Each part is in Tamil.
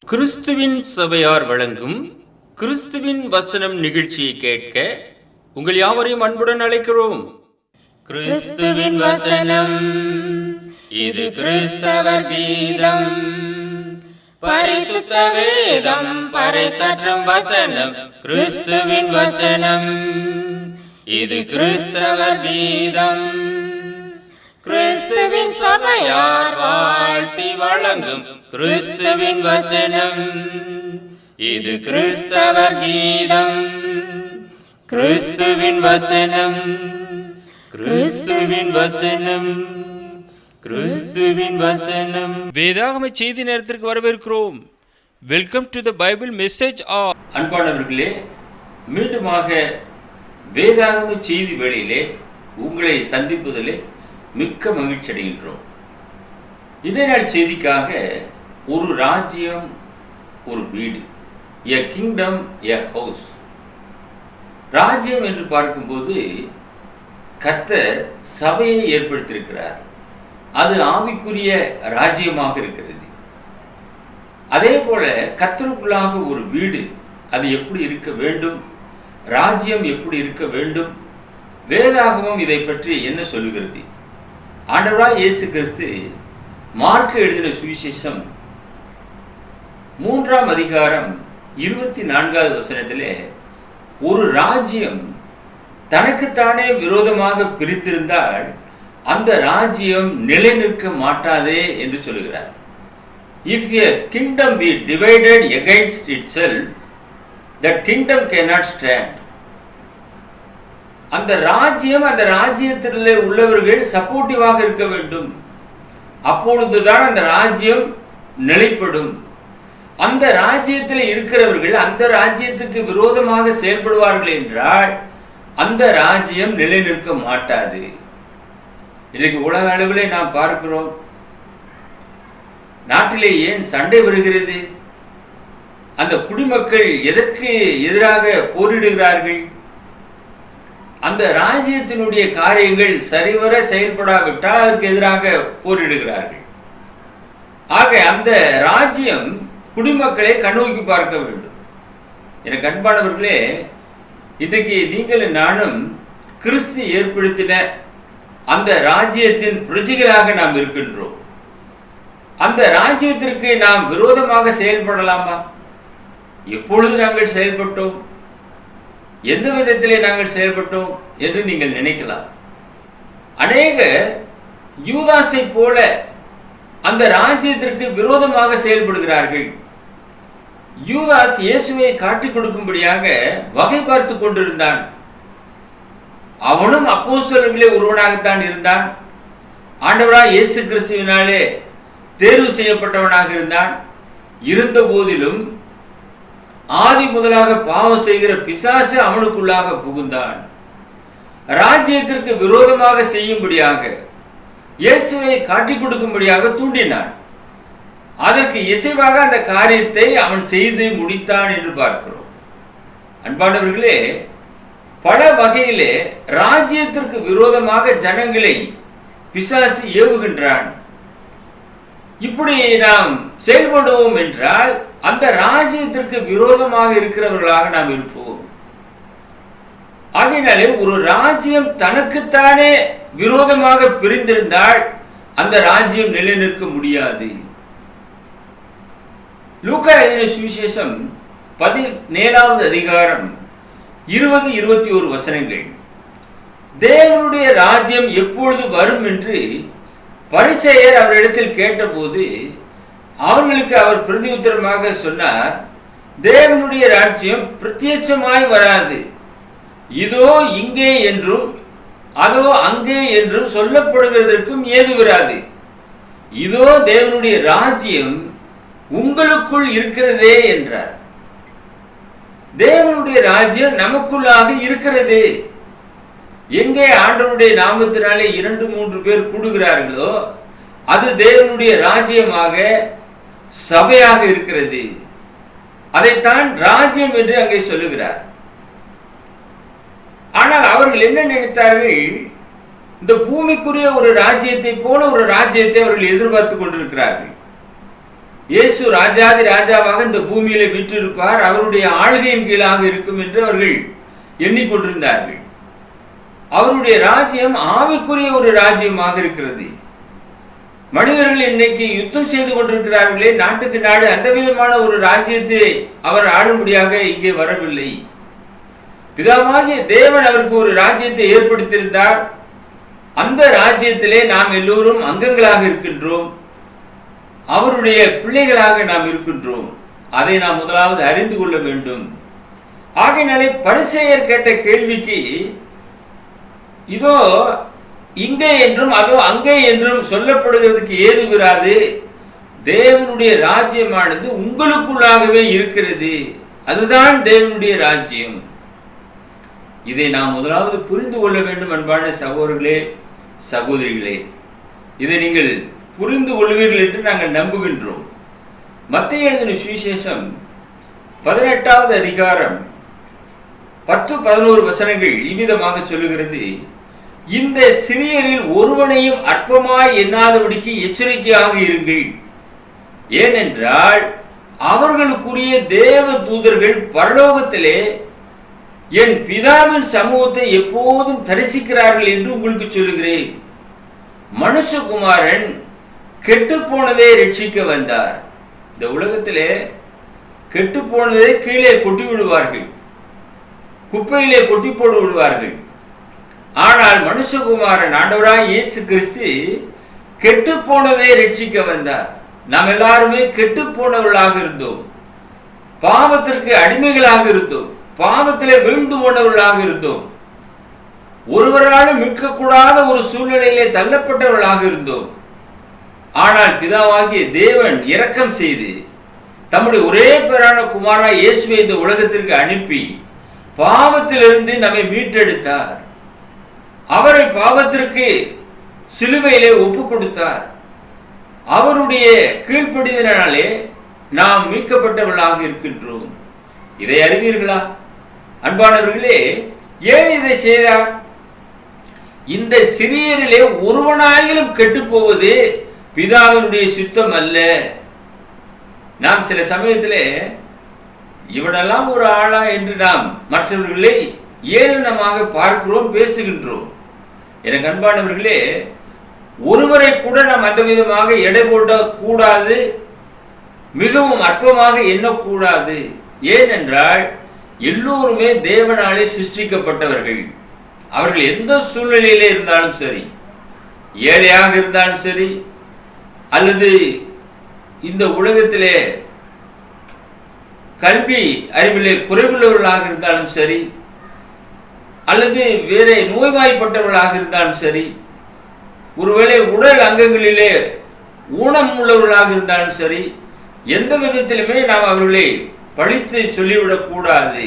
கிறிஸ்துவின் சபையார் வழங்கும் கிறிஸ்துவின் வசனம் நிகழ்ச்சியை கேட்க உங்கள் யாவரையும் அன்புடன் அழைக்கிறோம். கிறிஸ்துவின் வசனம் இது கிறிஸ்தவர் கீதம், பரிசுத்த வேதம் பறைசாற்றும் வசனம். கிறிஸ்துவின் வசனம் இது கிறிஸ்தவர் கீதம், கிறிஸ்துவின் சபையார் வாழ்த்தி வழங்கும் கிறிஸ்துவின் வசனம் இது கிறிஸ்தவர் கீதம். கிறிஸ்துவின் வசனம், கிறிஸ்துவின் வசனம், கிறிஸ்துவின் வசனம். வேதாகம செய்தி நேரத்திற்கு வரவேற்கிறோம். Welcome to the Bible message. அன்பானவர்களே, மீண்டுமாக வேதாகம செய்தி வேளையிலே உங்களை சந்திப்பதிலே மிக்க மகிழ்ச்சி அடைகின்றோம். இன்றைய நாள் செய்திக்காக ஒரு ராஜ்யம், ஒரு வீடு, எ கிங்டம், எ ஹவுஸ். ராஜ்யம் என்று பார்க்கும்போது கர்த்தர் சபையை ஏற்படுத்தியிருக்கிறார். அது ஆவிக்குரிய ராஜ்யமாக இருக்கிறது. அதே போல கர்த்தருக்குள்ளாக ஒரு வீடு, அது எப்படி இருக்க வேண்டும், ராஜ்யம் எப்படி இருக்க வேண்டும், வேதாகமம் இதை பற்றி என்ன சொல்லுகிறது? ஆண்டவராய் இயேசு கிறிஸ்து மார்க்கு எழுதின சுவிசேஷம் 3ஆம் அதிகாரம் 24வது வசனத்திலே, ஒரு ராஜ்யம் தனக்குத்தானே விரோதமாக பிரித்திருந்தால் அந்த ராஜ்யம் நிலை நிற்க மாட்டாதே என்று சொல்கிறார். If a kingdom be divided against itself, that kingdom cannot stand. அந்த ராஜ்யம், அந்த ராஜ்யத்திலே உள்ளவர்கள் சப்போர்ட்டிவாக இருக்க வேண்டும். அப்பொழுதுதான் அந்த ராஜ்யம் நிலைப்படும். அந்த ராஜ்யத்தில் இருக்கிறவர்கள் அந்த ராஜ்யத்துக்கு விரோதமாக செயல்படுவார்கள் என்றால் அந்த ராஜ்யம் நிலை நிற்க மாட்டாது. இன்றைக்கு உலக அளவிலே நாம் பார்க்கிறோம், நாட்டிலே ஏன் சண்டை வருகிறது? அந்த குடிமக்கள் எதற்கு எதிராக போரிடுகிறார்கள்? அந்த ராஜ்யத்தினுடைய காரியங்கள் சரிவர செயல்படாவிட்டால் அதற்கு எதிராக போரிடுகிறார்கள். ஆக அந்த ராஜ்யம் குடிமக்களை கண்ணோக்கி பார்க்க வேண்டும். எனக்கு அன்பானவர்களே, இன்றைக்கு நீங்கள் நானும் கிறிஸ்து ஏற்படுத்தின அந்த ராஜ்யத்தின் பிரஜைகளாக நாம் இருக்கின்றோம். அந்த ராஜ்யத்திற்கு நாம் விரோதமாக செயல்படலாமா? எப்பொழுது நாங்கள் செயல்பட்டோம், எந்த விதத்திலே நாங்கள் செயல்பட்டோம் என்று நீங்கள் நினைக்கலாம். அநேக யூதாசை போல அந்த ராஜ்யத்திற்கு விரோதமாக செயல்படுகிறார்கள். யூதாஸ் இயேசுவை காட்டிக் கொடுக்கும்படியாக வகை பார்த்து கொண்டிருந்தான். அவனும் அப்போஸ்தலர்களே ஒருவனாகத்தான் இருந்தான். ஆண்டவராய் இயேசு கிறிஸ்துவினாலே தேர்வு செய்யப்பட்டவனாக இருந்தான். இருந்த போதிலும் ஆதி முதலாக பாவம் செய்கிற பிசாசு அவனுக்குள்ளாக புகுந்தான். ராஜ்யத்திற்கு விரோதமாக செய்யும்படியாக, இயேசுவை காட்டிக் கொடுக்கும்படியாக தூண்டினான். அதற்கு இசைவாக அந்த காரியத்தை அவன் செய்து முடித்தான் என்று பார்க்கிறோம். அன்பானவர்களே, பல வகையிலே ராஜ்யத்திற்கு விரோதமாக ஜனங்களை பிசாசு ஏவுகின்றான். இப்படி நாம் செயல்படுவோம் என்றால் அந்த ராஜ்யத்திற்கு விரோதமாக இருக்கிறவர்களாக நாம் இருப்போம். ஆகையினாலே ஒரு ராஜ்யம் தனக்குத்தானே விரோதமாக பிரிந்திருந்தால் அந்த ராஜ்யம் நிலை நிற்க முடியாது. லூக்கா எழுதின சுவிசேஷம் 17வது அதிகாரம் 20-21 வசனங்கள். தேவனுடைய ராஜ்யம் எப்பொழுது வரும் என்று பரிசேயர் அவரிடத்தில் கேட்டபோது அவர்களுக்கு அவர் பிரதியுத்தரமாக சொன்னார், தேவனுடைய ராஜ்யம் பிரத்யட்சமாய் வராது. இதோ இங்கே என்றும் அதோ அங்கே என்றும் சொல்லப்படுகிறதற்கும் ஏது வராது. இதோ தேவனுடைய ராஜ்யம் உங்களுக்குள் இருக்கிறதே என்றார். தேவனுடைய ராஜ்யம் நமக்குள்ளாக இருக்கிறது. எங்கே ஆண்டவருடைய நாமத்தினாலே 2-3 பேர் கூடுகிறார்களோ அது தேவனுடைய ராஜ்யமாக, சபையாக இருக்கிறது. அதைத்தான் ராஜ்யம் என்று அங்கே சொல்லுகிறார். ஆனால் அவர்கள் என்ன நினைத்தார்கள்? இந்த பூமிக்குரிய ஒரு ராஜ்யத்தை போல ஒரு ராஜ்யத்தை அவர்கள் எதிர்பார்த்து கொண்டிருக்கிறார்கள். இயேசு ராஜாதி ராஜாவாக இந்த பூமியில வீற்றிருப்பார், அவருடைய ஆளுகையின் கீழாக இருக்கும் என்று அவர்கள் எண்ணிக்கொண்டிருந்தார்கள். அவருடைய ராஜ்யம் ஆவிக்குரிய ஒரு ராஜ்யமாக இருக்கிறது. மனிதர்கள் இன்னைக்கு யுத்தம் செய்து கொண்டிருக்கிறார்களே, நாட்டுக்கு நாடு, அந்த விதமான ஒரு ராஜ்யத்தை அவர் ஆளும்படியாக இங்கே வரவில்லை. பிதாவாகிய தேவன் அவருக்கு ஒரு ராஜ்யத்தை ஏற்படுத்தியிருந்தார். அந்த ராஜ்யத்திலே நாம் எல்லோரும் அங்கங்களாக இருக்கின்றோம், அவருடைய பிள்ளைகளாக நாம் இருக்கின்றோம். அதை நாம் முதலாவது அறிந்து கொள்ள வேண்டும். ஆகையினாலே பரிசேயர் கேட்ட கேள்விக்கு இதோ இங்கே என்றும் அதோ அங்கே என்றும் சொல்லப்படுகிறதுக்கு ஏது வராது. தேவனுடைய ராஜ்யமானது உங்களுக்குள்ளாகவே இருக்கிறது, அதுதான் தேவனுடைய ராஜ்யம். இதை நாம் முதலாவது புரிந்து கொள்ள வேண்டும். அன்பான சகோதரர்களே, சகோதரிகளே, இதை நீங்கள் புரிந்து கொள்வீர்கள் என்று நாங்கள் நம்புகின்றோம். மத்தேயு எழுதின சுவிசேஷம் 18வது அதிகாரம் 10-11 வசனங்கள் இவ்விதமாக சொல்லுகிறது. இந்த சிறியரில் ஒருவனையும் அற்பமாய் எண்ணாதபடிக்கு எச்சரிக்கையாக இருங்கள். ஏனென்றால் அவர்களுக்குரிய தேவ தூதர்கள் பரலோகத்திலே என் பிதாவின் சமூகத்தை எப்போதும் தரிசிக்கிறார்கள் என்று உங்களுக்கு சொல்லுகிறேன். மனுஷகுமாரன் கெட்டு போனதை ரட்சிக்க வந்தார். இந்த உலகத்திலே கெட்டு போனதை கீழே கொட்டி விடுவார்கள், குப்பையிலே கொட்டி போட்டு விடுவார்கள். ஆனால் மனுஷகுமாரன் ஆண்டவராய் இயேசு கிறிஸ்து கெட்டு போனதை ரட்சிக்க வந்தார். நாம் எல்லாருமே கெட்டு போனவர்களாக இருந்தோம், பாவத்திற்கு அடிமைகளாக இருந்தோம், பாவத்திலே வீழ்ந்து போனவர்களாக இருந்தோம், ஒருவராலும் மீட்கக்கூடாத ஒரு சூழ்நிலையிலே தள்ளப்பட்டவர்களாக இருந்தோம். ஆனால் பிதாவாகிய தேவன் இரக்கம் செய்து தம்முடைய ஒரே பேரான குமாரா இயேசுவை இந்த உலகத்திற்கு அனுப்பி பாவத்திலிருந்து நம்மை மீட்டெடுத்தார். அவரை பாவத்திற்கு சிலுவையிலே ஒப்பு கொடுத்தார். அவருடைய கீழ்ப்படிதலினாலே நாம் மீட்கப்பட்டவர்களாக இருக்கின்றோம். இதை அறிவீர்களா அன்பானவர்களே? ஏன் இதை செய்தார்? இந்த சிறியரிலே ஒருவனாயிலும் கெட்டு போவது பிதாவினுடைய சித்தம் அல்ல. நாம் சில சமயத்திலே இவனெல்லாம் ஒரு ஆளா என்று நாம் மற்றவர்களை ஏளனமாக பார்க்கிறோம், பேசுகின்றோம். எனக்கு அன்பானவர்களே, ஒருவரை கூட நாம் அந்த விதமாக எடை போட கூடாது, மிகவும் அற்பமாக எண்ணக்கூடாது. ஏனென்றால் எல்லோருமே தேவனாலே சிருஷ்டிக்கப்பட்டவர்கள். அவர்கள் எந்த சூழ்நிலையிலே இருந்தாலும் சரி, ஏழையாக இருந்தாலும் சரி, அல்லது இந்த உலகத்திலே கல்வி அறிவிலே குறைவுள்ளவர்களாக இருந்தாலும் சரி, அல்லது வேற நோய்வாய்ப்பட்டவர்களாக இருந்தாலும் சரி, ஒருவேளை உடல் அங்கங்களிலே ஊனம் உள்ளவர்களாக இருந்தாலும் சரி, எந்த விதத்திலுமே நாம் அவர்களை பழித்து சொல்லிவிடக் கூடாது,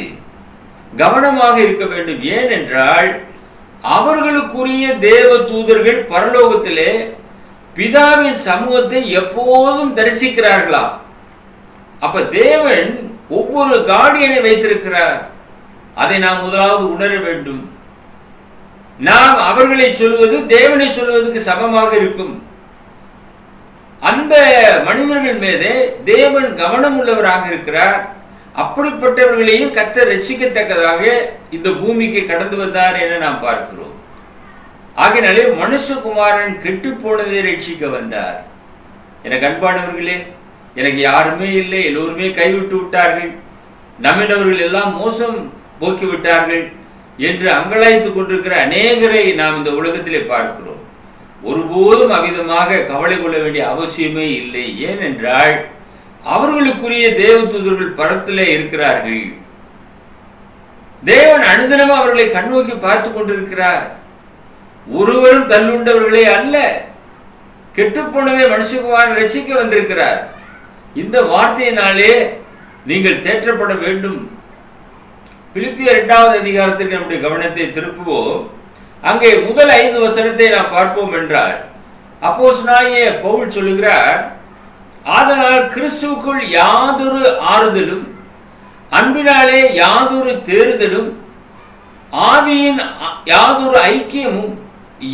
கவனமாக இருக்க வேண்டும். ஏனென்றால் அவர்களுக்குரிய தேவ தூதர்கள் பரலோகத்திலே பிதாவின் சமூகத்தை எப்போதும் தரிசிக்கிறார்களா? அப்ப தேவன் ஒவ்வொரு கார்டியனை வைத்திருக்கிறார். அதை நாம் முதலாவது உணர வேண்டும். நாம் அவர்களை சொல்வது தேவனை சொல்வதற்கு சமமாக இருக்கும். அந்த மனிதர்கள் மீது தேவன் கவனம் உள்ளவராக இருக்கிறார். அப்படிப்பட்டவர்களையும் கர்த்தர் ரட்சிக்கத்தக்கதாக இந்த பூமிக்கு கடந்து வந்தார் என நாம் பார்க்கிறோம். ஆகையினாலே மனுஷகுமாரன் கெட்டு போனதை ரட்சிக்க வந்தார். எனக்கு அன்பானவர்களே, எனக்கு யாருமே இல்லை, எல்லோருமே கைவிட்டு விட்டார்கள், நம்மினவர்கள் எல்லாம் மோசம் போக்கிவிட்டார்கள் என்று அங்கலாய்த்துக் கொண்டிருக்கிற அநேகரை நாம் இந்த உலகத்திலே பார்க்கிறோம். ஒருபோதும் அவ்விதமாக கவலை கொள்ள வேண்டிய அவசியமே இல்லை. ஏனென்றால் அவர்களுக்குரிய தேவ தூதர்கள் பரத்திலே இருக்கிறார்கள். தேவன் அனுதினமும் அவர்களை கண்ணோக்கி பார்த்து கொண்டிருக்கிறார். ஒருவரும் தள்ளுண்டவர்களே அல்ல, கெட்டுப்போனதை மனுஷகுமாரன் ரட்சிக்க வந்திருக்கிறார். இந்த வார்த்தையினாலே நீங்கள் தேற்றப்பட வேண்டும். பிலிப்பியர் 2வது அதிகாரத்திற்கு நம்முடைய கவனத்தை திருப்புவோம். அங்கே முதல் 5 வசனத்தை நாம் பார்ப்போம் என்றால், அப்போஸ்தலனாகிய பவுல் சொல்லுகிறார், ஆதலால் கிறிஸ்துவுக்குள் யாதொரு ஆறுதலும் அன்பினாலே யாதொரு தேறுதலும் ஆவியின் யாதொரு ஐக்கியமும்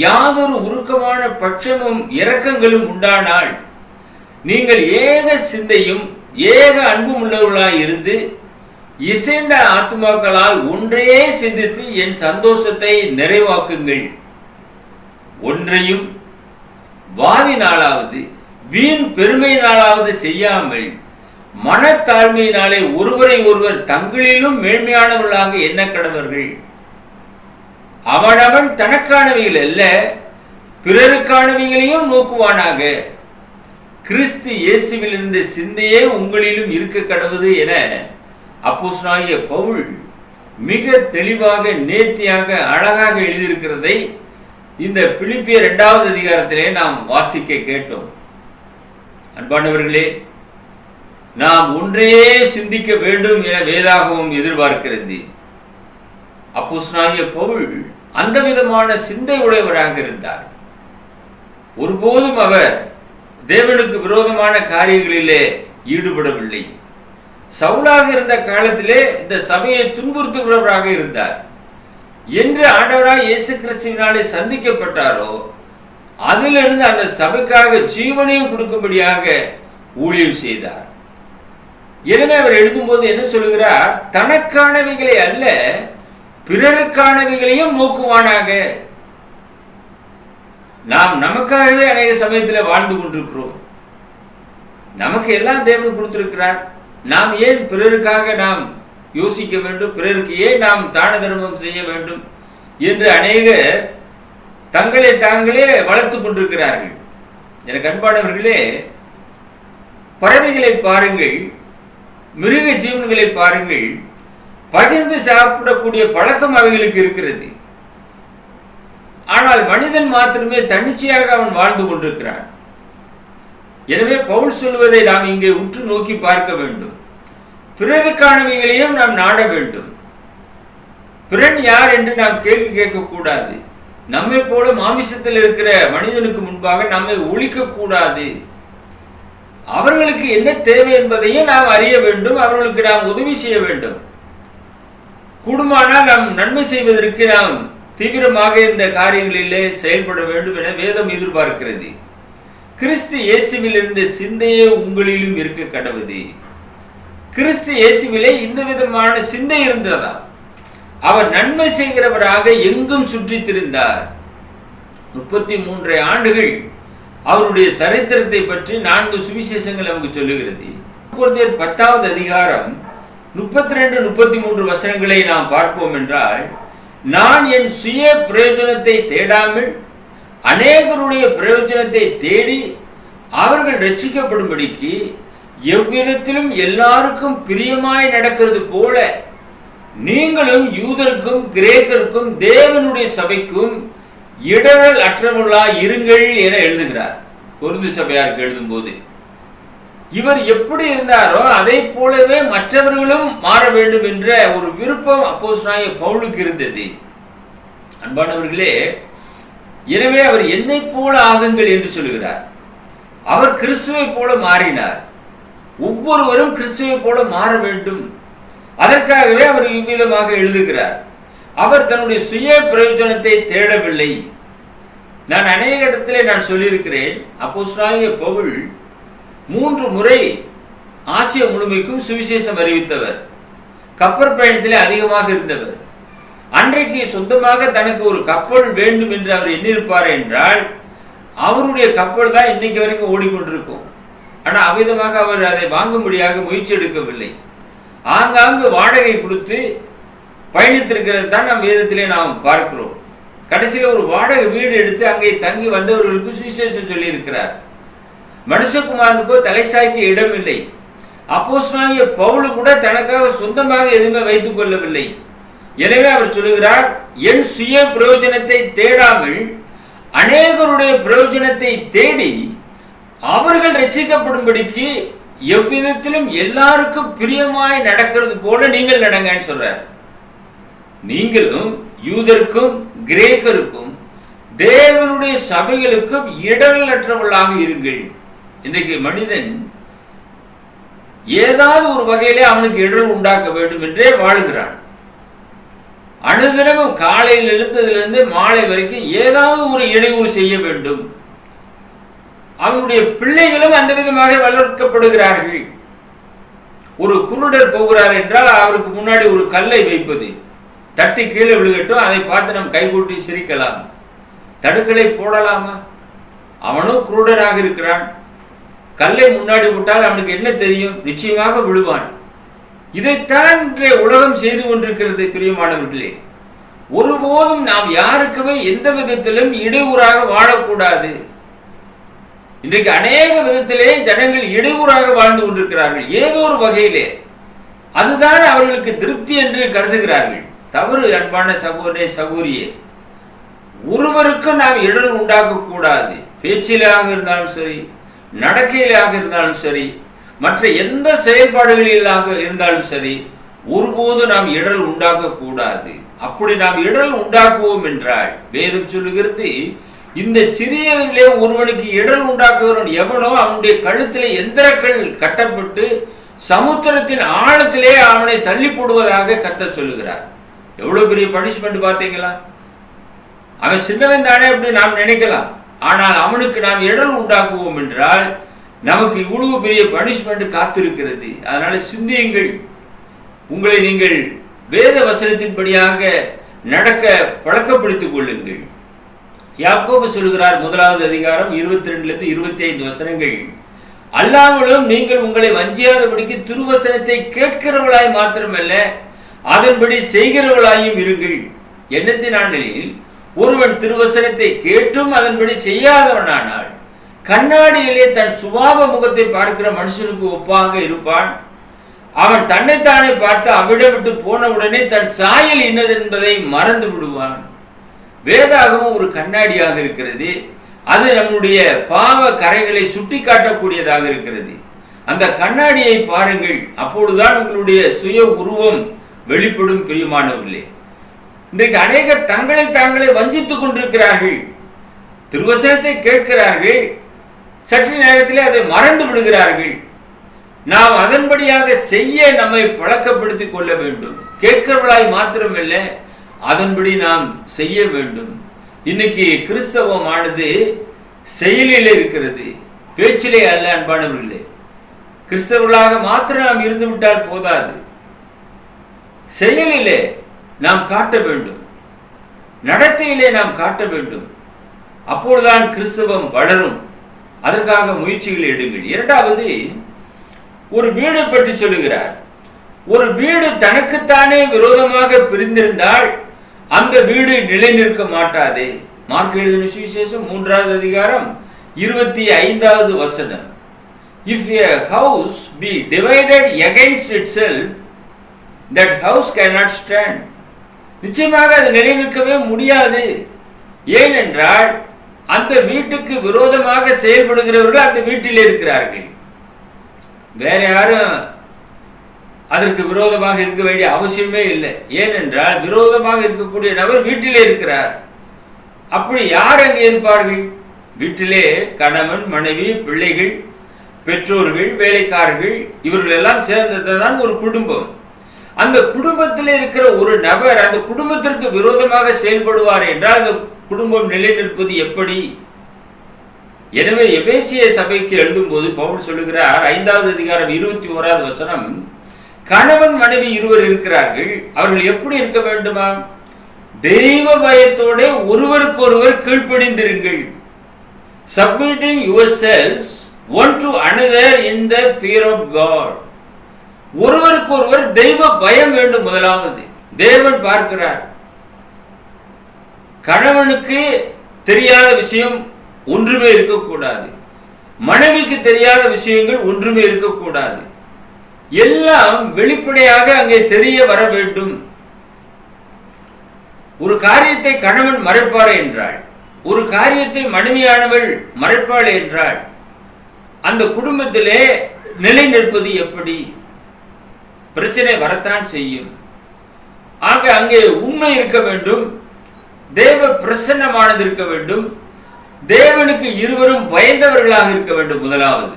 யாதொரு உருக்கமான பட்சமும் இரக்கங்களும் உண்டானால் நீங்கள் ஏக சிந்தையும் ஏக அன்பும் உள்ளவர்களாய் இருந்து இசைந்த ஆத்மாக்களால் ஒன்றே சிந்தித்து என் சந்தோஷத்தை நிறைவாக்குங்கள். ஒன்றையும் வாதினாலாவது வீண் பெருமையினாலாவது செய்யாமல் மனத்தாழ்மையினாலே ஒருவரை ஒருவர் தங்களிலும் மேன்மையானவர்களாக எண்ண கடவர்கள். அவனவன் தனக்கானவைகள் அல்ல, பிறருக்கானவைகளையும் நோக்குவானாக. கிறிஸ்து இயேசுவில் இருந்த சிந்தையே உங்களிலும் இருக்க கடவுது என அப்போஸ்தலனாகிய பவுல் மிக தெளிவாக நேர்த்தியாக அழகாக எழுதியிருக்கிறதை இந்த பிலிப்பியர் 2வது அதிகாரத்திலே நாம் வாசிக்க கேட்டோம். அன்பானவர்களே, நாம் ஒன்றையே சிந்திக்க வேண்டும் என வேதாகமம் எதிர்பார்க்கிறது. அப்போஸ்தலனாகிய பவுல் அந்த விதமான சிந்தை உடையவராக இருந்தார். ஒருபோதும் அவர் தேவனுக்கு விரோதமான காரியங்களிலே ஈடுபடவில்லை. சவுலாக இருந்த காலத்திலே இந்த சபையை துன்புறுத்துகிறவராக இருந்தார். என்று ஆண்டவராய் இயேசு கிறிஸ்துவினாலே சந்திக்கப்பட்டாரோ அதிலிருந்து அந்த சபைக்காக ஜீவனையும் கொடுக்கும்படியாக ஊழியம் செய்தார். எனவே அவர் எழுதும்போது என்ன சொல்கிறார்? தனக்கானவைகளை அல்ல, பிறருக்கானவைகளையும் நோக்குவானாக. நாம் நமக்காகவே அநேக சமயத்தில் வாழ்ந்து கொண்டிருக்கிறோம். நமக்கு எல்லாம் தேவன் கொடுத்திருக்கிறார். நாம் ஏன் பிறருக்காக நாம் யோசிக்க வேண்டும்? பிறருக்கு ஏன் நாம் தான தர்மம் செய்ய வேண்டும் என்று அநேகர் தங்களை தாங்களே வளர்த்து கொண்டிருக்கிறார்கள். எனக்கு அன்பானவர்களே, பறவைகளை பாருங்கள், மிருக ஜீவன்களை பாருங்கள், பகிர்ந்து சாப்பிடக்கூடிய பழக்கம் அவைகளுக்கு இருக்கிறது. ஆனால் மனிதன் மாத்திரமே தன்னிச்சையாக அவன் வாழ்ந்து கொண்டிருக்கிறான். எனவே பவுல் சொல்வதை நாம் இங்கே உற்று நோக்கி பார்க்க வேண்டும். பிறருக்கானவைகளையும் நாம் நாட வேண்டும். பிறன் யார் என்று நாம் கேள்வி கேட்கக்கூடாது. நம்மை போல மாமிசத்தில் இருக்கிற மனிதனுக்கு முன்பாக நம்மை ஒழிக்க கூடாது. அவர்களுக்கு என்ன தேவை என்பதையும் நாம் அறிய வேண்டும். அவர்களுக்கு நாம் உதவி செய்ய வேண்டும். கூடுமானால் நாம் நன்மை செய்வதற்கு நாம் தீவிரமாக இந்த காரியங்களிலே செயல்பட வேண்டும் என வேதம் எதிர்பார்க்கிறது. கிறிஸ்து இயேசுவில் இருந்த சிந்தையே உங்களிலும் இருக்க கடவுது. கிறிஸ்து இயேசுவிலே இந்த விதமான சிந்தை இருந்ததா? அவர் நன்மை செய்கிறவராக எங்கும் சுற்றித் திரிந்தார். 33 ஆண்டுகள் அவருடைய சரித்திரத்தை பற்றி 4 சுவிசேஷங்கள் நமக்கு சொல்லுகிறது. கொரிந்தியர் 10வது அதிகாரம் 32-33 வசனங்களை நாம் பார்ப்போம் என்றால், நான் என் சுய பிரயோஜனத்தை தேடாமல் அநேகருடைய பிரயோஜனத்தை தேடி அவர்கள் ரட்சிக்கப்படும்படிக்கு எவ்விதத்திலும் எல்லாருக்கும் பிரியமாய் நடக்கிறது போல நீங்களும் யூதருக்கும் கிரேக்கருக்கும் தேவனுடைய சபைக்கும் இடரல் அற்றவர்களாய் இருங்கள் என எழுதுகிறார். கொரிந்து சபையாருக்கு எழுதும் போது இவர் எப்படி இருந்தாரோ அதை போலவே மற்றவர்களும் மாற வேண்டும் என்ற ஒரு விருப்பம் அப்போஸ்தலனாகிய பவுலுக்கு இருந்தது. அன்பானவர்களே, எனவே அவர் என்னை போல ஆகுங்கள் என்று சொல்கிறார். அவர் கிறிஸ்துவை போல மாறினார். ஒவ்வொருவரும் கிறிஸ்துவை போல மாற வேண்டும். அதற்காகவே அவர் இவ்விதமாக எழுதுகிறார். அவர் தன்னுடைய சுய பிரயோஜனத்தை தேடவில்லை. நான் அநேக இடத்திலே நான் சொல்லியிருக்கிறேன், அப்போஸ்தலனாகிய பவுல் 3 முறை ஆசியா முழுமைக்கும் சுவிசேஷம் அறிவித்தவர். கப்பல் பயணத்திலே அதிகமாக இருந்தவர். அன்றைக்கு சொந்தமாக தனக்கு ஒரு கப்பல் வேண்டும் என்று அவர் எண்ணிருப்பார் என்றால் அவருடைய கப்பல் தான் இன்னைக்கு வரைக்கும் ஓடிக்கொண்டிருக்கும். ஆனால் அவ்விதமாக அவர் அதை வாங்கும்படியாக முயற்சி எடுக்கவில்லை. ஆங்காங்கு வாடகை கொடுத்து பயணித்திருக்கிறது தான் நம் வேதத்திலே நாம் பார்க்கிறோம். கடைசியில் ஒரு வாடகை வீடு எடுத்து அங்கே தங்கி வந்தவர்களுக்கு சுவிசேஷம் சொல்லி இருக்கிறார். மனுஷகுமாரனுக்கோ தலைசாய்க்கு இடமில்லை. அப்போஸ்தலனாகிய பவுல் கூட தனக்காக சொந்தமாக எதுவுமே வைத்துக் கொள்ளவில்லை. எனவே அவர் சொல்லுகிறார், என் சுய பிரயோஜனத்தை தேடாமல் அநேகருடைய பிரயோஜனத்தை தேடி அவர்கள் ரட்சிக்கப்படும்படிக்கு எவ்விதத்திலும் எல்லாருக்கும் பிரியமாய் நடக்கிறது போல நீங்கள் நடங்கன்னு சொல்றார். நீங்களும் யூதருக்கும் கிரேக்கருக்கும் தேவனுடைய சபைகளுக்கும் இடரலற்றவர்களாக இருங்கள். இன்றைக்கு மனிதன் ஏதாவது ஒரு வகையிலே அவனுக்கு இடர் உண்டாக்க வேண்டும் என்றே வாழ்கிறான். அனுதினமும் காலையில் எழுந்ததிலிருந்து மாலை வரைக்கும் ஏதாவது ஒரு இடையூறு செய்ய வேண்டும். அவனுடைய பிள்ளைகளும் அந்த விதமாக வளர்க்கப்படுகிறார்கள். ஒரு குருடர் போகிறார் என்றால் அவருக்கு முன்னாடி ஒரு கல்லை வைப்பது, தட்டி கீழே விழுகட்டும், அதை பார்த்து நாம் கைகூட்டி சிரிக்கலாம், தடுக்கலை போடலாமா? அவனும் குருடராக இருக்கிறான், கல்லை முன்னாடி விட்டால் அவனுக்கு என்ன தெரியும்? நிச்சயமாக விழுவான். இதைத்தான் இன்றைய உலகம் செய்து கொண்டிருக்கிறது. பிரியமானவர்களே, ஒருபோதும் நாம் யாருக்குமே எந்த விதத்திலும் இடையூறாக வாழக்கூடாது. இன்றைக்கு அநேக விதத்திலே ஜனங்கள் இடையூறாக வாழ்ந்து கொண்டிருக்கிறார்கள். ஏதோ ஒரு வகையிலே அதுதான் அவர்களுக்கு திருப்தி என்று கருதுகிறார்கள். தவறு அன்பான சகோதரே, சகோதரியே. ஒருவருக்கும் நாம் இடர் உண்டாக்க கூடாது. பேச்சிலாக இருந்தாலும் சரி, நடக்கையிலாக இருந்தாலும் சரி, மற்ற எந்த செயல்பாடுகளிலாக இருந்தாலும் சரி, ஒருபோது நாம் இடர் உண்டாக்க கூடாது. அப்படி நாம் இடர் உண்டாக்குவோம் என்றால் வேதம் சொல்லுகிறது, இந்த சிறியதிலே ஒருவனுக்கு இடர் உண்டாக்குகிறவன் எவனோ அவனுடைய கழுத்திலே எந்திரங்கள் கட்டப்பட்டு சமுத்திரத்தின் ஆழத்திலே அவனை தள்ளி போடுவதாக கர்த்தர் சொல்லுகிறார். எவ்வளவு பெரிய பனிஷ்மெண்ட் பார்த்தீங்களா? அவன் சின்னவன் தானே அப்படி நாம் நினைக்கலாம். ஆனால் அவனுக்கு நாம் இடர் உண்டாக்குவோம் என்றால் நமக்கு இவ்வளவு பெரிய பனிஷ்மெண்ட் காத்திருக்கிறது. அதனால சிந்தியுங்கள், உங்களை நீங்கள் வேத வசனத்தின்படியாக நடக்க பழக்கப்படுத்திக் கொள்ளுங்கள். யாக்கோபு சொல்கிறார், 1வது அதிகாரம் 22 25 வசனங்கள், அல்லாமலும் நீங்கள் உங்களை வஞ்சியாதபடிக்கு திருவசனத்தை கேட்கிறவளாய் மாத்திரமல்ல அதன்படி செய்கிறவளாயும் இருங்கள். எண்ணத்தினானில் ஒருவன் திருவசனத்தை கேட்டும் அதன்படி செய்யாதவனானால் கண்ணாடியிலே தன் சுபாவ முகத்தை பார்க்கிற மனுஷனுக்கு ஒப்பாக இருப்பான். அவன் தன்னைத்தானே பார்த்து அவிட விட்டு போனவுடனே தன் சாயல் இன்னது என்பதை மறந்து விடுவான். வேதாகமும் ஒரு கண்ணாடியாக இருக்கிறது. அது நம்முடைய பாவ கரைகளை சுட்டி காட்டக்கூடியதாக இருக்கிறது. அந்த கண்ணாடியை பாருங்கள், அப்பொழுதுதான் உங்களுடைய சுய உருவம் வெளிப்படும். பிரியமானவர்களே, இன்றைக்கு அநேகர் தங்களை தாங்களே வஞ்சித்துக் கொண்டிருக்கிறார்கள். திருவசனத்தை கேட்கிறார்கள், சற்று நேரத்தில் அதை மறந்து விடுகிறார்கள். நாம் அதன்படியாக செய்ய நம்மை பழக்கப்படுத்திக் கொள்ள வேண்டும். கேட்கிறவர்களாய் மாத்திரமல்ல, அதன்படி நாம் செய்ய வேண்டும். இன்னைக்கு கிறிஸ்தவமானது செயலிலே இருக்கிறது, பேச்சிலே அல்ல. அன்பானவர்களே, கிறிஸ்தவர்களாக மாத்திரம் நாம் இருந்து விட்டால் போதாது, செயலிலே நாம் காட்ட வேண்டும், நடத்தையிலே நாம் காட்ட வேண்டும். அப்பொழுதுதான் கிறிஸ்தவம் வளரும். அதற்காக முயற்சிகளை எடுங்கள். இரண்டாவது, ஒரு வீடை பற்றி சொல்லுகிறார். ஒரு வீடு தனக்குத்தானே விரோதமாக பிரிந்திருந்தால் அந்த வீடு நிலை நிற்க மாட்டாது. மார்க் எழுதின சுவிசேஷம் 3வது அதிகாரம் 25வது வசனம். If a house be divided against itself, that house cannot stand. நிச்சயமாக அது நிலை நிற்கவே முடியாது. ஏனென்றால் அந்த வீட்டுக்கு விரோதமாக செயல்படுகிறவர்கள் அந்த வீட்டிலே இருக்கிறார்கள். வேற யாரும் அதற்கு விரோதமாக இருக்க வேண்டிய அவசியமே இல்லை. ஏனென்றால் விரோதமாக இருக்கக்கூடிய நபர் வீட்டிலே இருக்கிறார். அப்படி யார் அங்கே இருப்பார்கள்? வீட்டிலே கணவன், மனைவி, பிள்ளைகள், பெற்றோர்கள், வேலைக்காரர்கள், இவர்கள் எல்லாம் சேர்ந்ததுதான் ஒரு குடும்பம். அந்த குடும்பத்தில் இருக்கிற ஒரு நபர் அந்த குடும்பத்திற்கு விரோதமாக செயல்படுவார் என்றால் அந்த குடும்பம் நிலை நிற்பது எப்படி? எனவே எபேசிய சபைக்கு எழுதும் போது பவுல் சொல்லுகிறார், 5வது அதிகாரம் 21வது வசனம், கணவன் மனைவி இருவர் இருக்கிறார்கள், அவர்கள் எப்படி இருக்க வேண்டுமா? தெய்வ பயத்தோட ஒருவருக்கொருவர் கீழ்ப்படிந்திருங்கள். Submitting yourselves one to another in the fear of God. ஒருவருக்கொருவர் தெய்வ பயம் வேண்டும். முதலாவது தேவன் பார்க்கிறார். கணவனுக்கு தெரியாத விஷயம் ஒன்றுமே இருக்கக்கூடாது, மனைவிக்கு தெரியாத விஷயங்கள் ஒன்றுமே இருக்கக்கூடாது. எல்லாம் வெளிப்படையாக அங்கே தெரிய வர வேண்டும். ஒரு காரியத்தை கணவன் மறைப்பார் என்றால், ஒரு காரியத்தை மனைவியானவள் மறைப்பாள் என்றால், அந்த குடும்பத்திலே நிலை நிற்பது எப்படி? பிரச்சனை வரத்தான் செய்யும். ஆக அங்கே உண்மை இருக்க வேண்டும், தேவ பிரசன்னமானது இருக்க வேண்டும், தேவனுக்கு இருவரும் பயந்தவர்களாக இருக்க வேண்டும். முதலாவது,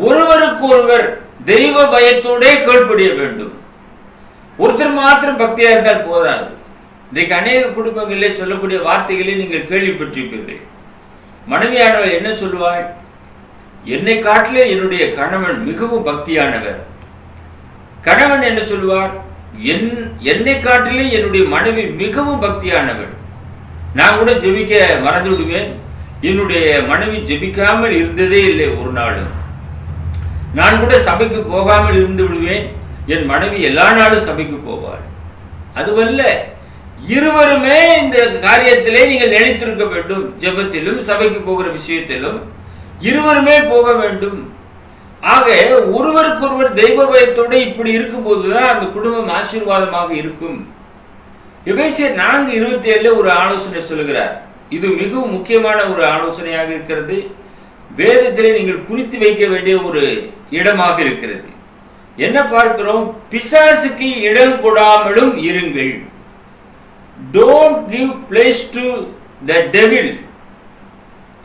ஒருவருக்கு ஒருவர் தெய்வ பயத்தோட கீழ்ப்படிய வேண்டும். ஒருத்தர் மாத்திரம் பக்தியா இருந்தால் போதாது. இன்றைக்கு அநேக குடும்பங்களிலே சொல்லக்கூடிய வார்த்தைகளை நீங்கள் கேள்விப்பட்டிருப்பீர்கள். மனைவியானவள் என்ன சொல்லுவாள்? என்னை காட்டிலே என்னுடைய கணவன் மிகவும் பக்தியானவர். கணவன் என்ன சொல்லுவார்? என்னை காட்டிலே என்னுடைய மனைவி மிகவும் பக்தியானவள். நான் கூட ஜெபிக்க மறந்து விடுவேன். என்னுடைய மனைவி ஜெபிக்காமல் இருந்ததே இல்லை ஒரு நாளும். நான் கூட சபைக்கு போகாமல் இருந்து விடுவேன். என் மனைவி எல்லா நாளும் சபைக்கு போவாள். அதுவல்ல, இருவருமே இந்த காரியத்திலே நீங்கள் நினைத்திருக்க வேண்டும். ஜெபத்திலும் சபைக்கு போகிற விஷயத்திலும் இருவருமே போக வேண்டும். ஆக ஒருவருக்கொருவர் தெய்வ பயத்தோடு இப்படி இருக்கும்போதுதான் அந்த குடும்பம் ஆசீர்வாதமாக இருக்கும். எபேசியர் 4:27 ஒரு ஆலோசனை சொல்லுகிறார். இது மிகவும் முக்கியமான ஒரு ஆலோசனையாக இருக்கிறது. வேதத்திலே நீங்கள் குறித்து வைக்க வேண்டிய ஒரு இடமாக இருக்கிறது. என்ன பார்க்கிறோம்? பிசாசுக்கு இடம் கொடாமலும் இருங்கள். Don't give place to the devil.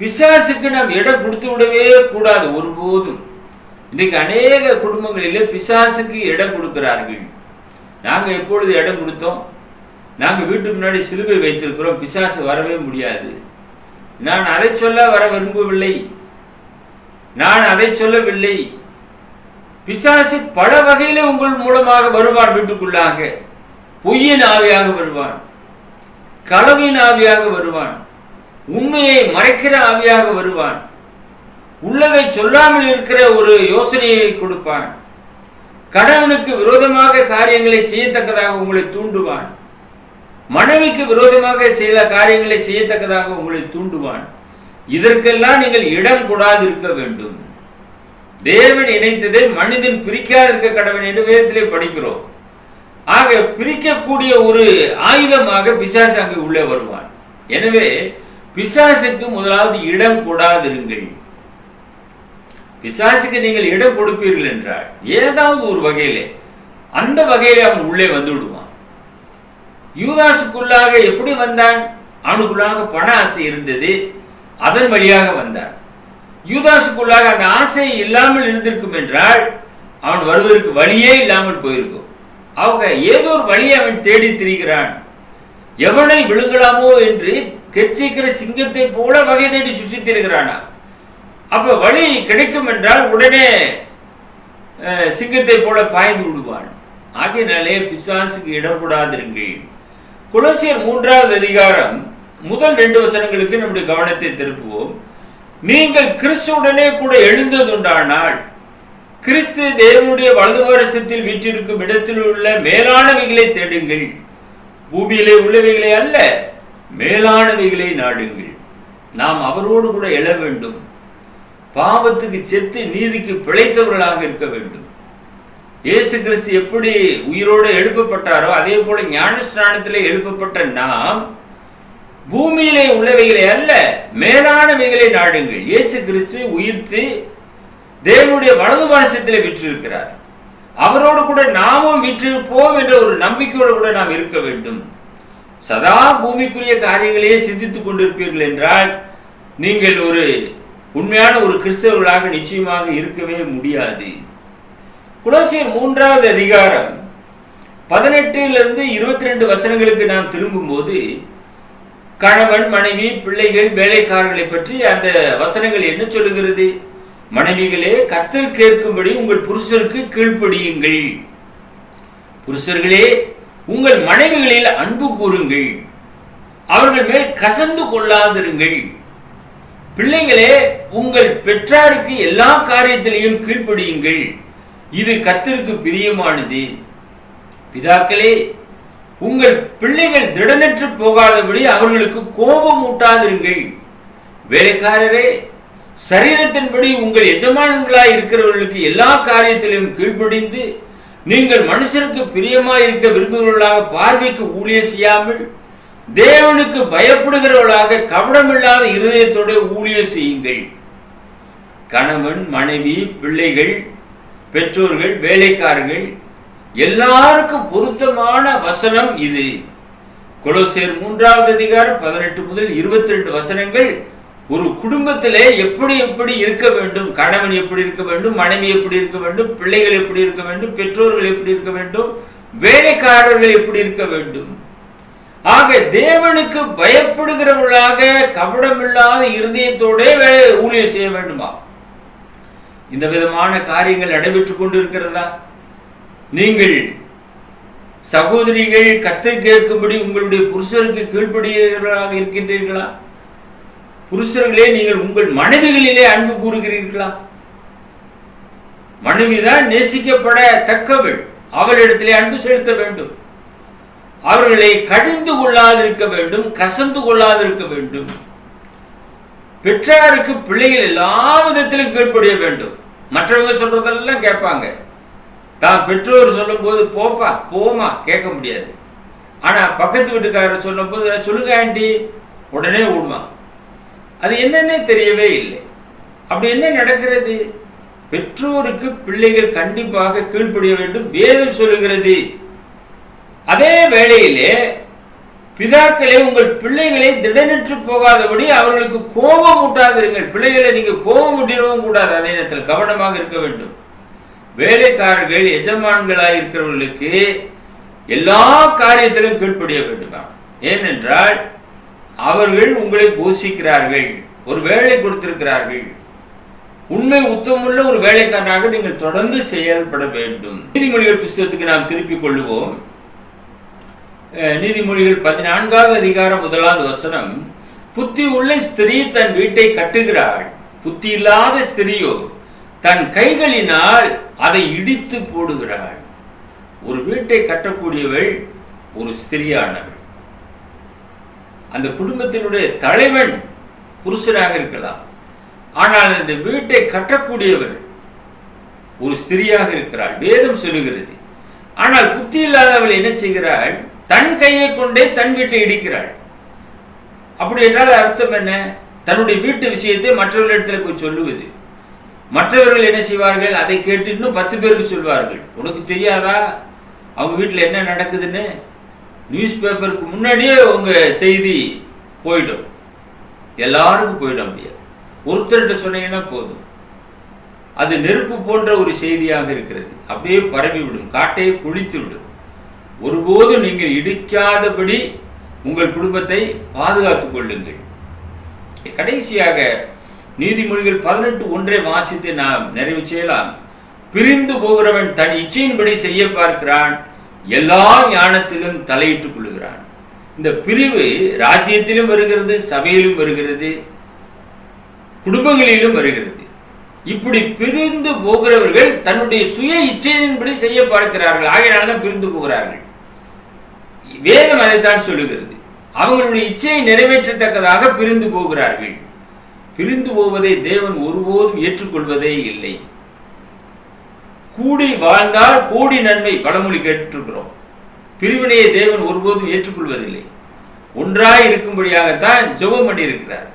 பிசாசுக்கு நாம் இடம் கொடுத்து விடவே கூடாது ஒருபோதும். இன்னைக்கு அநேக குடும்பங்களிலே பிசாசுக்கு இடம் கொடுக்கிறார்கள். நாங்க எப்பொழுது இடம் கொடுத்தோம்? நாங்க வீட்டுக்கு முன்னாடி சிலுவை வைத்திருக்கிறோம், பிசாசு வரவே முடியாது. நான் அதை சொல்ல வர விரும்பவில்லை. நான் அதை சொல்லவில்லை. பிசாசு பல வகையில உங்கள் மூலமாக வருவான். வீட்டுக்குள்ளாக பொய்யின் ஆவியாக வருவான், களவின் ஆவியாக வருவான், உண்மையை மறைக்கிற ஆவியாக வருவான், உள்ளதை சொல்லாமல் இருக்கிற ஒரு யோசனையை கொடுப்பான், கணவனுக்கு விரோதமாக காரியங்களை செய்யத்தக்கதாக உங்களை தூண்டுவான், மனைவிக்கு விரோதமாக சில காரியங்களை செய்யத்தக்கதாக உங்களை தூண்டுவான். இதற்கெல்லாம் நீங்கள் இடம் கொடாது இருக்க வேண்டும். தேவன் இணைத்ததை மனிதன் பிரிக்காதிருக்க கடவன் என்று வேதத்திலே படிக்கிறோம். ஆக பிரிக்கக்கூடிய ஒரு ஆயுதமாக பிசாசு அங்கு உள்ளே வருவான். எனவே பிசாசுக்கு முதலாவது இடம் கொடாதிருங்கள். பிசாசுக்கு நீங்கள் இடம் கொடுப்பீர்கள் என்றால் ஏதாவது ஒரு வகையிலே அந்த வகையிலே அவன் உள்ளே வந்து விடுவான். யூதாசுக்குள்ளாக எப்படி வந்தான்? அவனுக்குள்ளாக பண ஆசை இருந்தது, அதன் வழியாக வந்தான். யூதாசுக்குள்ளாக அந்த ஆசை இல்லாமல் இருந்திருக்கும் என்றால் அவன் வருவதற்கு வழியே இல்லாமல் போயிருக்கும். அவங்க ஏதோ ஒரு வழியை அவன் தேடி திரிகிறான். எவனை விழுங்கலாமோ என்று கெச்சிக்கிற சிங்கத்தை போல வகை தேடி சுற்றி திரிகிறானா. அப்ப வழி கிடைக்கும் என்றால் உடனே சிங்கத்தை போல பாய்ந்து விடுவான். ஆகையினாலே பிசாசுக்கு இடம் கூடாதிருங்கள். கொலோசியர் 3வது அதிகாரம் முதல் 2 வசனங்களுக்கு நம்முடைய கவனத்தை திருப்புவோம். நீங்கள் கிறிஸ்துவுடனே கூட எழுந்ததுண்டானால் கிறிஸ்து தேவனுடைய வலது பாரசத்தில் வீற்றிருக்கும் இடத்தில் உள்ள மேலானவைகளை தேடுங்கள், பூமியிலே உள்ளவைகளை அல்ல, மேலானவைகளை நாடுங்கள். நாம் அவரோடு கூட எழ வேண்டும். பாவத்துக்கு செத்து நீதிக்கு பிழைத்தவர்களாக இருக்க வேண்டும். இயேசு கிறிஸ்து எப்படி உயிரோடு எழுப்பப்பட்டாரோ அதே போல ஞானஸ்நானத்திலே எழுப்பப்பட்ட நாம் பூமியிலே உள்ளவைகளை அல்ல, மேலானவைகளை நாடுங்கள். இயேசு கிறிஸ்து உயிர்த்து தேவனுடைய வலது பாரசத்திலே விற்றிருக்கிறார். அவரோடு கூட நாமும் விற்றிருப்போம் என்ற ஒரு நம்பிக்கையோடு கூட நாம் இருக்க வேண்டும். சதா பூமிக்குரிய காரியங்களையே சிந்தித்துக் கொண்டிருப்பீர்கள் என்றால் நீங்கள் ஒரு உண்மையான ஒரு கிறிஸ்தவர்களாக நிச்சயமாக இருக்கவே முடியாது. கொலோசியர் 3வது அதிகாரம் 18 22 வசனங்களுக்கு நாம் திரும்பும் போது கணவன், மனைவி, பிள்ளைகள், வேலைக்காரர்களை பற்றி அந்த வசனங்கள் என்ன சொல்லுகிறது? மனைவிகளே, கர்த்தர் கேட்கும்படி உங்கள் புருஷருக்கு கீழ்ப்படியுங்கள். புருஷர்களே, உங்கள் மனைவிகளில் அன்பு கூறுங்கள், அவர்கள் மேல் கசந்து கொள்ளாதிருங்கள். பிள்ளைகளே, உங்கள் பெற்றாருக்கு எல்லா காரியத்திலையும் கீழ்ப்படியுங்கள், இது கர்த்தருக்கு பிரியமானது. பிதாக்களே, உங்கள் பிள்ளைகள் திடனற்று போகாதபடி அவர்களுக்கு கோபம் ஊட்டாதிருங்கள். வேலைக்காரரே, சரீரத்தின்படி உங்கள் எஜமானங்களாய் இருக்கிறவர்களுக்கு எல்லா காரியத்திலும் கீழ்ப்படிந்து நீங்கள் மனுஷருக்கு பிரியமாய் இருக்க விரும்புகிறவர்களாக பார்வைக்கு ஊழியம் செய்யாமல் தேவனுக்கு பயப்படுகிறவர்களாக கபடமில்லாத இருதயத்தோடு ஊழியம் செய்யுங்கள். கணவன், மனைவி, பிள்ளைகள், பெற்றோர்கள், வேலைக்காரர்கள் எல்லாருக்கும் பொருத்தமான வசனம் இது. கொலோசியர் 3வது அதிகாரம் 18 முதல் 22 வசனங்கள் ஒரு குடும்பத்திலே எப்படி எப்படி இருக்க வேண்டும், கணவன் எப்படி இருக்க வேண்டும், மனைவி எப்படி இருக்க வேண்டும், பிள்ளைகள் எப்படி இருக்க வேண்டும், பெற்றோர்கள் எப்படி இருக்க வேண்டும், வேலைக்காரர்கள் எப்படி இருக்க வேண்டும். ஆக தேவனுக்கு பயப்படுகிறவர்களாக கபடமில்லாத இருதயத்தோட ஊழியம் செய்ய வேண்டுமா? இந்த விதமான காரியங்கள் நடைபெற்றுக் கொண்டு இருக்கிறதா? நீங்கள் சகோதரிகள் கர்த்தர் கேட்கும்படி உங்களுடைய புருஷருக்கு கீழ்ப்படியவர்களாக இருக்கின்றீர்களா? புருஷர்களே, நீங்கள் உங்கள் மனைவிகளிலே அன்பு கூறுகிறீர்களா? மனைவிதான் நேசிக்கப்பட தக்கவள். அவளிடத்திலே அன்பு செலுத்த வேண்டும். அவர்களை கடிந்து கொள்ளாதிருக்க வேண்டும், கசந்து கொள்ளாதிருக்க வேண்டும். பெற்றாருக்கு பிள்ளைகள் எல்லா விதத்திலும் கீழ்ப்படிய வேண்டும். மற்றவங்க சொல்றதெல்லாம் கேட்பாங்க. தான் பெற்றோர் சொல்லும் போது போப்பா போமா கேட்க முடியாது. ஆனா பக்கத்து வீட்டுக்காரர் சொல்லும் போது சொல்லுங்க ஆண்டி உடனே விடுவான். அது என்னன்னே தெரியவே இல்லை. அப்படி என்ன நடக்கிறது? பெற்றோருக்கு பிள்ளைகள் கண்டிப்பாக கீழ்ப்படிய வேண்டும், வேதம் சொல்லுகிறது. அதே வேளையிலே பிதாக்களே, உங்கள் பிள்ளைகளை திடனற்று போகாதபடி அவர்களுக்கு கோபம் ஊட்டாதிருங்கள். பிள்ளைகளை நீங்க கோபம் ஊட்டிடவும் கூடாது. அதே நேரத்தில் கவனமாக இருக்க வேண்டும். வேலைக்காரர்கள் எஜமான்களாய் இருக்கிறவர்களுக்கு எல்லா காரியத்திலும் கீழ்ப்படிய வேண்டுமா? ஏனென்றால் அவர்கள் உங்களை போஷிக்கிறார்கள், ஒரு வேலை கொடுத்திருக்கிறார்கள். உண்மை உத்தமுள்ள ஒரு வேலைக்காரனாக நீங்கள் தொடர்ந்து செயல்பட வேண்டும். நீதிமொழிகள் புஸ்தகத்துக்கு நாம் திருப்பிக் கொள்ளுவோம். நீதிமொழிகள் 14வது அதிகாரம் 1வது வசனம், புத்தி உள்ள ஸ்திரீ தன் வீட்டை கட்டுகிறாள், புத்தி இல்லாத ஸ்திரீயோ தன் கைகளினால் அதை இடித்து போடுகிறாள். ஒரு வீட்டை கட்டக்கூடியவள் ஒரு ஸ்திரீயானவள். அந்த குடும்பத்தினுடைய தலைவன் புருஷனாக இருக்கலாம். ஆனால் அந்த வீட்டை கட்டக்கூடியவள் ஒரு ஸ்திரீயாக இருக்கிறாள், வேதம் சொல்லுகிறது. ஆனால் புத்தி இல்லாதவள் என்ன செய்கிறாள்? தன் கையை கொண்டே தன் வீட்டை இடிக்கிறாள். அப்படி என்றால் அர்த்தம் என்ன? தன்னுடைய வீட்டு விஷயத்தை மற்றவர்களிடத்தில் போய் சொல்லுவது. மற்றவர்கள் என்ன செய்வார்கள்? அதை கேட்டு இன்னும் 10 பேருக்கு சொல்வார்கள். உனக்கு தெரியாதா அவங்க வீட்டில் என்ன நடக்குதுன்னு? நியூஸ் பேப்பருக்கு முன்னாடியே உங்க செய்தி போயிடும், எல்லாருக்கும் போயிட முடியாது. ஒருத்தர்கிட்ட சொன்னீங்கன்னா போதும். அது நெருப்பு போன்ற ஒரு செய்தியாக இருக்கிறது. அப்படியே பரவி விடும், காட்டையே குளித்து விடும். ஒருபோதும் நீங்கள் இடிக்காதபடி உங்கள் குடும்பத்தை பாதுகாத்துக் கொள்ளுங்கள். கடைசியாக நீதிமொழிகள் 18:1 வாசித்து நாம் நிறைவு செய்யலாம். பிரிந்து போகிறவன் தன் இச்சையின்படி செய்ய பார்க்கிறான், எல்லா ஞானத்திலும் தலையிட்டுக் கொள்ளுகிறான். இந்த பிரிவு ராஜ்யத்திலும் வருகிறது, சபையிலும் வருகிறது, குடும்பங்களிலும் வருகிறது. இப்படி பிரிந்து போகிறவர்கள் தன்னுடைய சுய இச்சையின்படி செய்ய பார்க்கிறார்கள். ஆகையினால்தான் பிரிந்து போகிறார்கள். வேதம் அதைத்தான் சொல்லுகிறது. அவங்களுடைய இச்சையை நிறைவேற்றத்தக்கதாக பிரிந்து போகிறார்கள். பிரிந்து போவதை தேவன் ஒருபோதும் ஏற்றுக்கொள்வதே இல்லை. கூடி வாழ்ந்தால் கோடி நன்மை பழமொழி கேட்டிருக்கிறோம். பிரிவினையை தேவன் ஒருபோதும் ஏற்றுக்கொள்வதில்லை. ஒன்றாய் இருக்கும்படியாகத்தான் ஜெபம் பண்ணி இருக்கிறார்.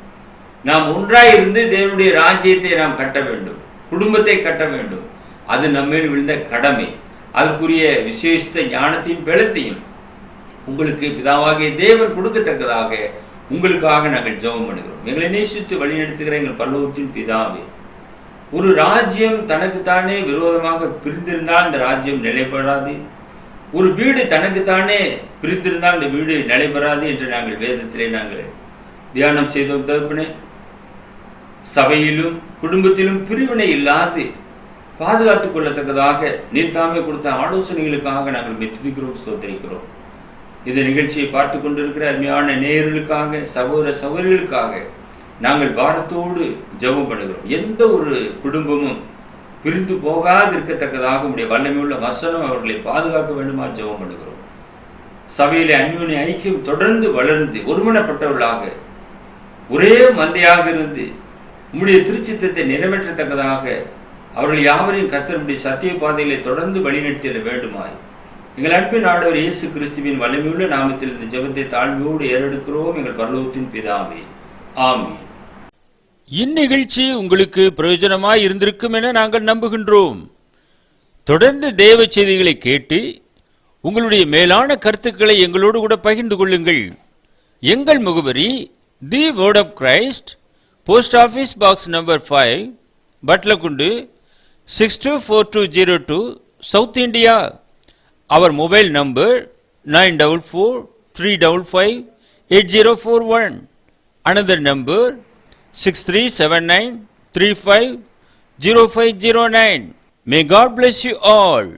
நாம் ஒன்றாய் இருந்து தேவனுடைய ராஜ்யத்தை நாம் கட்ட வேண்டும், குடும்பத்தை கட்ட வேண்டும். அது நம்மேல் விழுந்த கடமை. அதற்குரிய விசேஷ ஞானத்தையும் பலத்தையும் உங்களுக்கு பிதாவாகிய தேவன் கொடுக்கத்தக்கதாக உங்களுக்காக நாங்கள் ஜெபம் பண்ணுகிறோம். எங்களை நேசித்து வழிநடத்துகிற எங்கள் பரலோகத்தின் பிதாவே, ஒரு ராஜ்யம் தனக்குத்தானே விரோதமாக பிரிந்திருந்தால் அந்த ராஜ்யம் நிலைபெறாது. ஒரு வீடு தனக்குத்தானே பிரிந்திருந்தால் அந்த வீடு நிலைபெறாது என்று நாங்கள் வேதத்திலே நாங்கள் தியானம் செய்தோம். தகப்பனே, சபையிலும் குடும்பத்திலும் பிரிவினை இல்லாது பாதுகாத்துக் கொள்ளத்தக்கதாக நீர் தாமே கொடுத்த ஆலோசனைகளுக்காக நாங்கள் மெத்துதிக்கிறோம், ஸ்தோத்திரிக்கிறோம். இந்த நிகழ்ச்சியை பார்த்து கொண்டிருக்கிற அருமையான நேயர்களுக்காக, சகோதர சகோதரிகளுக்காக நாங்கள் பாரத்தோடு ஜெபம் பண்ணுகிறோம். எந்த ஒரு குடும்பமும் பிரிந்து போகாது இருக்கத்தக்கதாக உடைய வல்லமையுள்ள வசனம் அவர்களை பாதுகாக்க வேண்டுமா ஜெபம் பண்ணுகிறோம். சபையிலே அந்யோன்ய ஐக்கியம் தொடர்ந்து வளர்ந்து ஒருமனப்பட்டவர்களாக ஒரே மந்தையாக இருந்து உம்முடைய திருச்சித்தத்தை நிறைவேற்றத்தக்கதாக அவர்கள் யாவரையும் கர்த்தருடைய சத்திய பாதையிலே தொடர்ந்து வழிநடத்திட வேண்டுமாய் எங்கள் அன்பின் ஆண்டவர் இயேசு கிறிஸ்துவின் வல்லமையுள்ள நாமத்தில் இந்த ஜெபத்தை தாழ்மையோடு ஏறெடுக்கிறோம் எங்கள் பரலோகத்தின் பிதாவே, ஆமென். இந்நிகழ்ச்சி உங்களுக்கு பிரயோஜனமாய் இருந்திருக்கும் என நாங்கள் நம்புகின்றோம். தொடர்ந்து தேவ செய்திகளை கேட்டு உங்களுடைய மேலான கருத்துக்களை எங்களோடு கூட பகிர்ந்து கொள்ளுங்கள். எங்கள் முகவரி the Word of Christ, post office box number 5, Batlagundu 624202, South India. Our mobile number 9443558041. Another number 637935 0509. May God bless you all.